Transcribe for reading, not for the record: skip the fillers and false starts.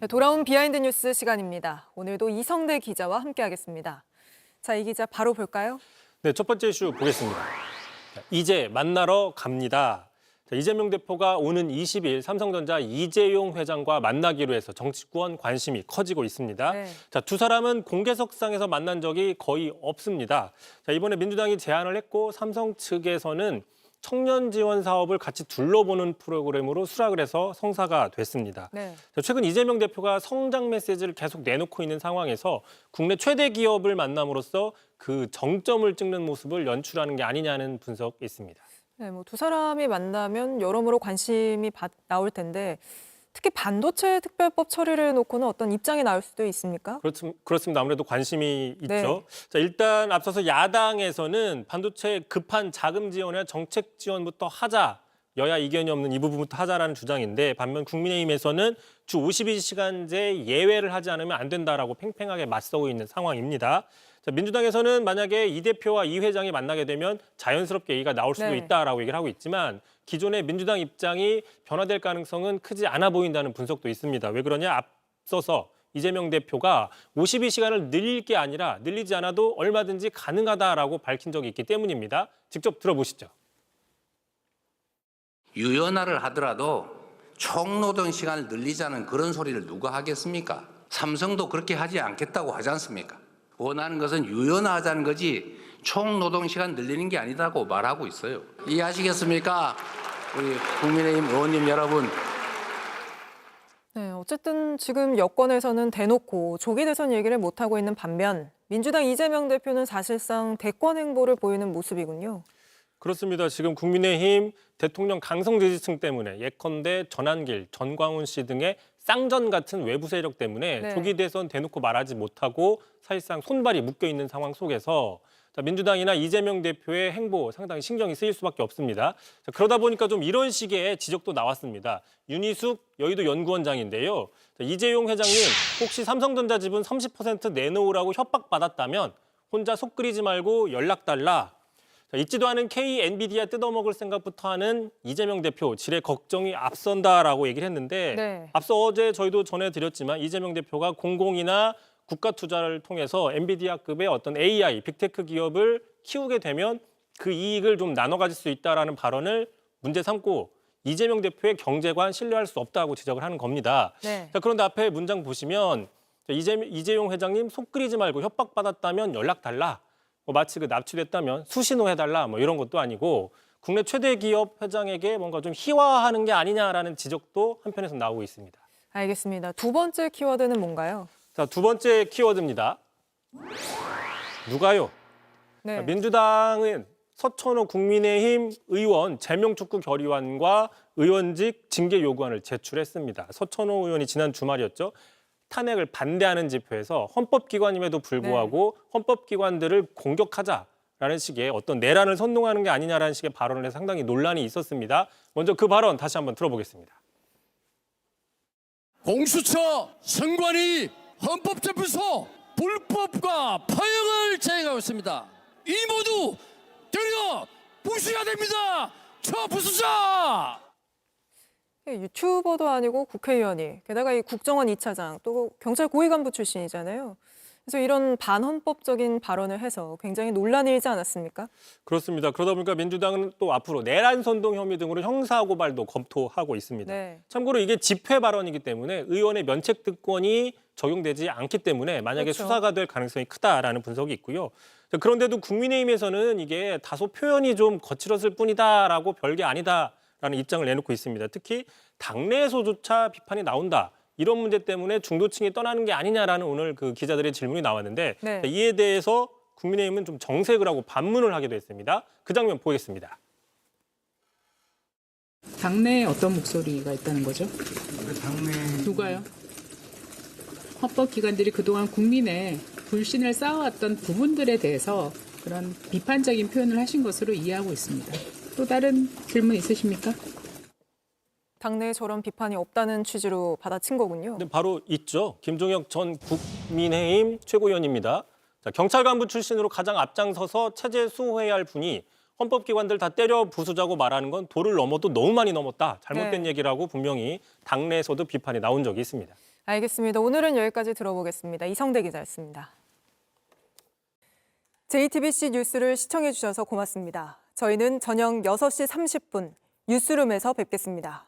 네, 돌아온 비하인드 뉴스 시간입니다. 오늘도 이성대 기자와 함께하겠습니다. 자, 이 기자 바로 볼까요? 네, 첫 번째 이슈 보겠습니다. 이제 만나러 갑니다. 이재명 대표가 오는 20일 삼성전자 이재용 회장과 만나기로 해서 정치권 관심이 커지고 있습니다. 네. 두 사람은 공개석상에서 만난 적이 거의 없습니다. 이번에 민주당이 제안을 했고 삼성 측에서는 청년 지원 사업을 같이 둘러보는 프로그램으로 수락을 해서 성사가 됐습니다. 네. 최근 이재명 대표가 성장 메시지를 계속 내놓고 있는 상황에서 국내 최대 기업을 만남으로써 그 정점을 찍는 모습을 연출하는 게 아니냐는 분석이 있습니다. 네, 두 사람이 만나면 여러모로 관심이 나올 텐데 특히 반도체 특별법 처리를 놓고는 어떤 입장이 나올 수도 있습니까? 그렇습니다. 아무래도 관심이 있죠. 네. 일단 앞서서 야당에서는 반도체 급한 자금 지원이나 정책 지원부터 하자. 여야 이견이 없는 이 부분부터 하자라는 주장인데 반면 국민의힘에서는 주 52시간제 예외를 하지 않으면 안 된다라고 팽팽하게 맞서고 있는 상황입니다. 민주당에서는 만약에 이 대표와 이 회장이 만나게 되면 자연스럽게 얘기가 나올 수도 네. 있다라고 얘기를 하고 있지만 기존의 민주당 입장이 변화될 가능성은 크지 않아 보인다는 분석도 있습니다. 왜 그러냐? 앞서서 이재명 대표가 52시간을 늘릴 게 아니라 늘리지 않아도 얼마든지 가능하다라고 밝힌 적이 있기 때문입니다. 직접 들어보시죠. 유연화를 하더라도 총노동 시간을 늘리자는 그런 소리를 누가 하겠습니까? 삼성도 그렇게 하지 않겠다고 하지 않습니까? 원하는 것은 유연화하자는 거지 총노동 시간 늘리는 게 아니다고 말하고 있어요. 이해하시겠습니까? 우리 국민의힘 의원님 여러분. 네, 어쨌든 지금 여권에서는 대놓고 조기 대선 얘기를 못하고 있는 반면 민주당 이재명 대표는 사실상 대권 행보를 보이는 모습이군요. 그렇습니다. 지금 국민의힘 대통령 강성 지지층 때문에 예컨대 전한길, 전광훈 씨 등의 쌍전 같은 외부 세력 때문에 네. 조기 대선 대놓고 말하지 못하고 사실상 손발이 묶여 있는 상황 속에서 민주당이나 이재명 대표의 행보 상당히 신경이 쓰일 수밖에 없습니다. 그러다 보니까 좀 이런 식의 지적도 나왔습니다. 윤희숙 여의도 연구원장인데요. 이재용 회장님 혹시 삼성전자 지분 30% 내놓으라고 협박받았다면 혼자 속 끓이지 말고 연락 달라. 있지도 않은 K 엔비디아 뜯어먹을 생각부터 하는 이재명 대표 질의 걱정이 앞선다라고 얘기를 했는데 네. 앞서 어제 저희도 전해드렸지만 이재명 대표가 공공이나 국가 투자를 통해서 엔비디아급의 어떤 AI, 빅테크 기업을 키우게 되면 그 이익을 좀 나눠 가질 수 있다라는 발언을 문제 삼고 이재명 대표의 경제관 신뢰할 수 없다고 지적을 하는 겁니다. 네. 그런데 앞에 문장 보시면 이재용 회장님 속 끓이지 말고 협박받았다면 연락 달라. 마치 납치됐다면 수신호해달라 이런 것도 아니고 국내 최대 기업 회장에게 뭔가 좀 희화화하는 게 아니냐라는 지적도 한편에서 나오고 있습니다. 알겠습니다. 두 번째 키워드는 뭔가요? 두 번째 키워드입니다. 누가요? 네. 민주당은 서천호 국민의힘 의원 제명촉구 결의안과 의원직 징계 요구안을 제출했습니다. 서천호 의원이 지난 주말이었죠. 탄핵을 반대하는 집회에서 헌법기관임에도 불구하고 헌법기관들을 공격하자라는 식의 어떤 내란을 선동하는 게 아니냐라는 식의 발언을 해서 상당히 논란이 있었습니다. 먼저 그 발언 다시 한번 들어보겠습니다. 공수처, 선관위, 헌법재판소 불법과 파행을 자행하고 있습니다. 이 모두 되려 부수해야 됩니다. 부수자! 유튜버도 아니고 국회의원이 게다가 이 국정원 2차장 또 경찰 고위 간부 출신이잖아요. 그래서 이런 반헌법적인 발언을 해서 굉장히 논란이 일지 않았습니까? 그렇습니다. 그러다 보니까 민주당은 또 앞으로 내란 선동 혐의 등으로 형사고발도 검토하고 있습니다. 네. 참고로 이게 집회 발언이기 때문에 의원의 면책특권이 적용되지 않기 때문에 만약에 그렇죠. 수사가 될 가능성이 크다라는 분석이 있고요. 그런데도 국민의힘에서는 이게 다소 표현이 좀 거칠었을 뿐이다라고 별게 아니다라는 입장을 내놓고 있습니다. 특히 당내에서조차 비판이 나온다. 이런 문제 때문에 중도층이 떠나는 게 아니냐라는 오늘 그 기자들의 질문이 나왔는데 네. 이에 대해서 국민의힘은 좀 정색을 하고 반문을 하기도 했습니다. 그 장면 보겠습니다. 당내에 어떤 목소리가 있다는 거죠? 당내 누가요? 헌법기관들이 그동안 국민의 불신을 쌓아왔던 부분들에 대해서 그런 비판적인 표현을 하신 것으로 이해하고 있습니다. 또 다른 질문 있으십니까? 당내에 저런 비판이 없다는 취지로 받아친 거군요. 근데 바로 있죠. 김종혁 전 국민의힘 최고위원입니다. 경찰 간부 출신으로 가장 앞장서서 체제 수호해야 할 분이 헌법기관들 다 때려 부수자고 말하는 건 도를 넘어도 너무 많이 넘었다. 잘못된 네. 얘기라고 분명히 당내에서도 비판이 나온 적이 있습니다. 알겠습니다. 오늘은 여기까지 들어보겠습니다. 이성대 기자였습니다. JTBC 뉴스를 시청해 주셔서 고맙습니다. 저희는 저녁 6시 30분 뉴스룸에서 뵙겠습니다.